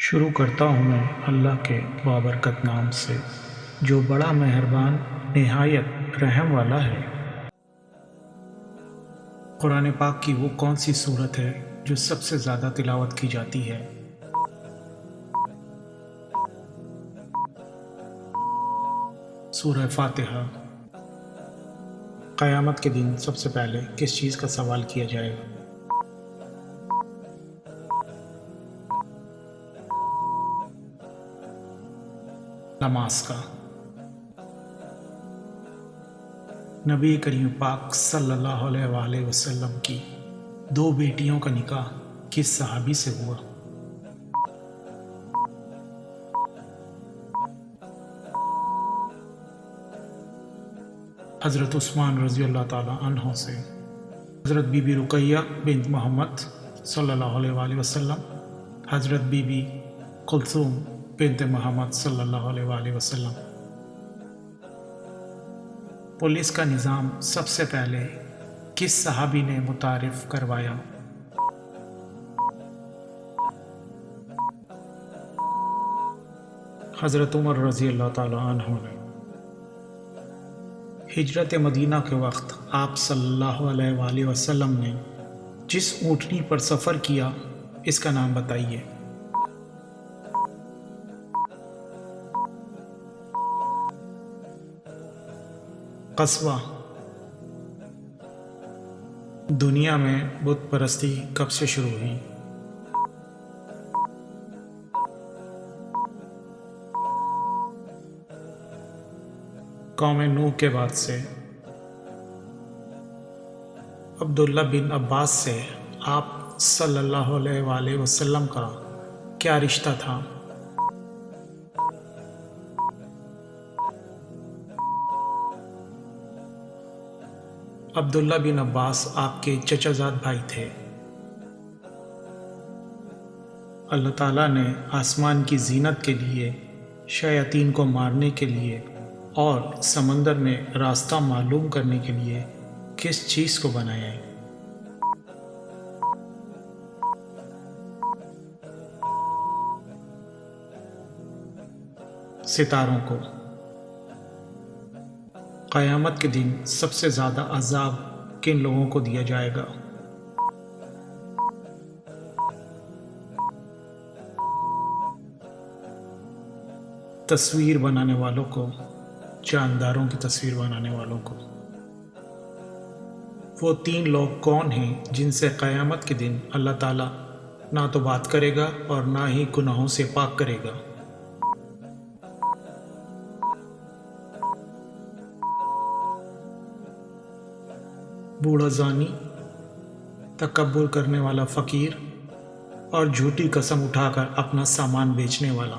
شروع کرتا ہوں میں اللہ کے بابرکت نام سے جو بڑا مہربان نہایت رحم والا ہے۔ قرآن پاک کی وہ کون سی صورت ہے جو سب سے زیادہ تلاوت کی جاتی ہے؟ سورہ فاتحہ۔ قیامت کے دن سب سے پہلے کس چیز کا سوال کیا جائے گا؟ نماز کا۔ نبی کریم پاک صلی اللہ علیہ وآلہ وسلم کی 2 بیٹیوں کا نکاح کس صحابی سے ہوا؟ حضرت عثمان رضی اللہ تعالی عنہ سے۔ حضرت بی بی رقیہ بنت محمد صلی اللہ علیہ وآلہ وسلم، حضرت بی بی کلثوم بنت محمد صلی اللہ علیہ وآلہ وسلم۔ پولیس کا نظام سب سے پہلے کس صحابی نے متعارف کروایا؟ حضرت عمر رضی اللہ تعالی عنہ نے۔ ہجرت مدینہ کے وقت آپ صلی اللہ علیہ وآلہ وسلم نے جس اونٹنی پر سفر کیا اس کا نام بتائیے۔ قصوہ۔ دنیا میں بت پرستی کب سے شروع ہوئی؟ قوم نوح کے بعد سے۔ عبداللہ بن عباس سے آپ صلی اللہ علیہ وآلہ وسلم کا کیا رشتہ تھا؟ عبداللہ بن عباس آپ کے چچا زاد بھائی تھے۔ اللہ تعالیٰ نے آسمان کی زینت کے لیے، شیاطین کو مارنے کے لیے اور سمندر میں راستہ معلوم کرنے کے لیے کس چیز کو بنایا ہے؟ ستاروں کو۔ قیامت کے دن سب سے زیادہ عذاب کن لوگوں کو دیا جائے گا؟ تصویر بنانے والوں کو، جانداروں کی تصویر بنانے والوں کو۔ وہ 3 لوگ کون ہیں جن سے قیامت کے دن اللہ تعالیٰ نہ تو بات کرے گا اور نہ ہی گناہوں سے پاک کرے گا؟ بوڑھا زانی، تکبر کرنے والا فقیر اور جھوٹی قسم اٹھا کر اپنا سامان بیچنے والا۔